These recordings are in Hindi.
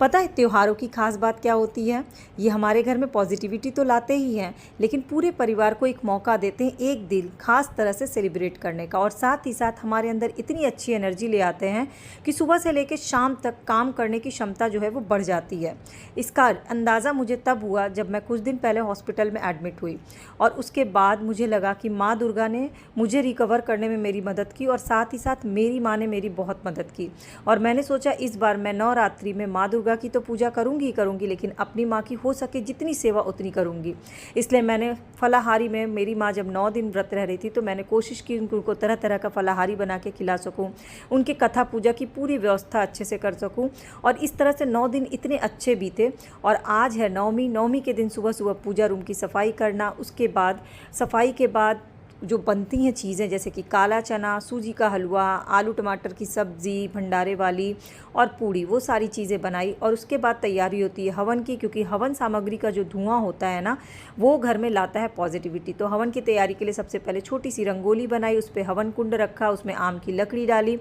पता है त्योहारों की खास बात क्या होती है? ये हमारे घर में पॉजिटिविटी तो लाते ही हैं, लेकिन पूरे परिवार को एक मौका देते हैं एक दिन खास तरह से सेलिब्रेट करने का, और साथ ही साथ हमारे अंदर इतनी अच्छी एनर्जी ले आते हैं कि सुबह से लेकर शाम तक काम करने की क्षमता जो है वो बढ़ जाती है। इसका अंदाज़ा मुझे तब हुआ जब मैं कुछ दिन पहले हॉस्पिटल में एडमिट हुई, और उसके बाद मुझे लगा कि माँ दुर्गा ने मुझे रिकवर करने में मेरी मदद की, और साथ ही साथ मेरी माँ ने मेरी बहुत मदद की। और मैंने सोचा इस बार मैं नवरात्रि में माँ दुर्गा की तो पूजा करूँगी ही करूँगी, लेकिन अपनी माँ की हो सके जितनी सेवा उतनी करूँगी। इसलिए मैंने फलाहारी में, मेरी माँ जब 9 दिन व्रत रह रही थी तो मैंने कोशिश की उनको तरह तरह का फलाहारी बना के खिला सकूँ, उनके कथा पूजा की पूरी व्यवस्था अच्छे से कर सकूँ, और इस तरह से 9 दिन इतने अच्छे बीते। और आज है नवमी। नवमी के दिन सुबह सुबह पूजा रूम की सफाई करना, उसके बाद सफाई के बाद जो बनती हैं चीज़ें जैसे कि काला चना, सूजी का हलवा, आलू टमाटर की सब्ज़ी भंडारे वाली और पूड़ी, वो सारी चीज़ें बनाई। और उसके बाद तैयारी होती है हवन की, क्योंकि हवन सामग्री का जो धुआं होता है ना, वो घर में लाता है पॉजिटिविटी। तो हवन की तैयारी के लिए सबसे पहले छोटी सी रंगोली बनाई, उस पर हवन कुंड रखा, उसमें आम की लकड़ी डाली,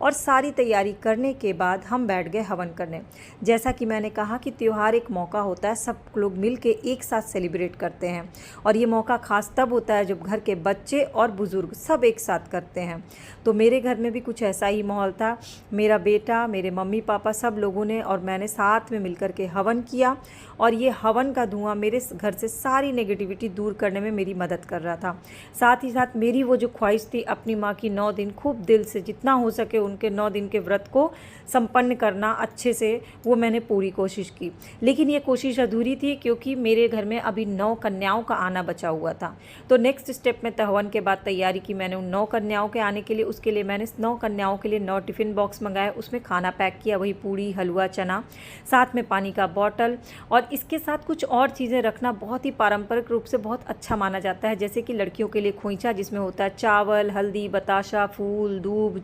और सारी तैयारी करने के बाद हम बैठ गए हवन करने। जैसा कि मैंने कहा कि त्यौहार एक मौका होता है, सब लोग मिल के एक साथ सेलिब्रेट करते हैं, और ये मौका ख़ास तब होता है जब घर के बच्चे और बुज़ुर्ग सब एक साथ करते हैं। तो मेरे घर में भी कुछ ऐसा ही माहौल था। मेरा बेटा, मेरे मम्मी पापा, सब लोगों ने और मैंने साथ में मिलकर के हवन किया, और ये हवन का धुआं मेरे घर से सारी नेगेटिविटी दूर करने में मेरी मदद कर रहा था। साथ ही साथ मेरी वो जो ख्वाहिश थी अपनी माँ की 9 दिन खूब दिल से जितना हो सके उनके 9 दिन के व्रत को संपन्न करना अच्छे से, वो मैंने पूरी कोशिश की। लेकिन ये कोशिश अधूरी थी क्योंकि मेरे घर में अभी 9 कन्याओं का आना बचा हुआ था। तो नेक्स्ट स्टेप में हवन के बाद तैयारी की मैंने उन 9 कन्याओं के आने के लिए। उसके लिए मैंने 9 कन्याओं के लिए 9 टिफ़िन बॉक्स मंगाए, उसमें खाना पैक किया, वही पूड़ी, हलवा, चना, साथ में पानी का बॉटल, और इसके साथ कुछ और चीज़ें रखना बहुत ही पारंपरिक रूप से बहुत अच्छा माना जाता है। जैसे कि लड़कियों के लिए खोइंचा, जिसमें होता है चावल, हल्दी, बताशा, फूल, दूब,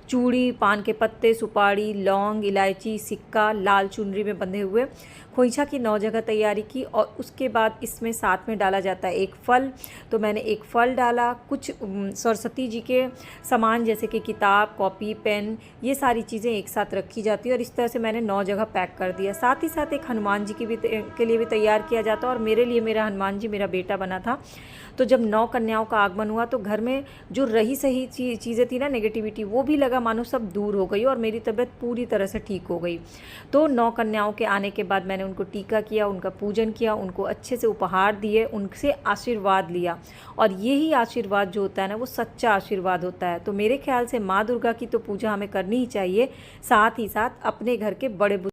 चूड़ी, पान के पत्ते, सुपारी, लौंग, इलायची, सिक्का, लाल चुनरी में बंधे हुए खोइंचा की 9 जगह तैयारी की। और उसके बाद इसमें साथ में डाला जाता है एक फल, तो मैंने एक फल डाला। कुछ सरस्वती जी के सामान जैसे कि किताब, कॉपी, पेन, ये सारी चीज़ें एक साथ रखी जाती है, और इस तरह से मैंने 9 जगह पैक कर दिया। साथ ही साथ एक हनुमान जी के लिए भी तैयार किया जाता है, और मेरे लिए मेरा हनुमान जी मेरा बेटा बना था। तो जब 9 कन्याओं का आगमन हुआ तो घर में जो रही सही चीज़ें थी ना, नेगेटिविटी, वो भी लगा मानो सब दूर हो गई, और मेरी तबीयत पूरी तरह से ठीक हो गई। तो 9 कन्याओं के आने के बाद मैंने उनको टीका किया, उनका पूजन किया, उनको अच्छे से उपहार दिए, उनसे आशीर्वाद लिया, और यही आशीर्वाद जो होता है ना, वो सच्चा आशीर्वाद होता है। तो मेरे ख्याल से माँ दुर्गा की तो पूजा हमें करनी ही चाहिए, साथ ही साथ अपने घर के बड़े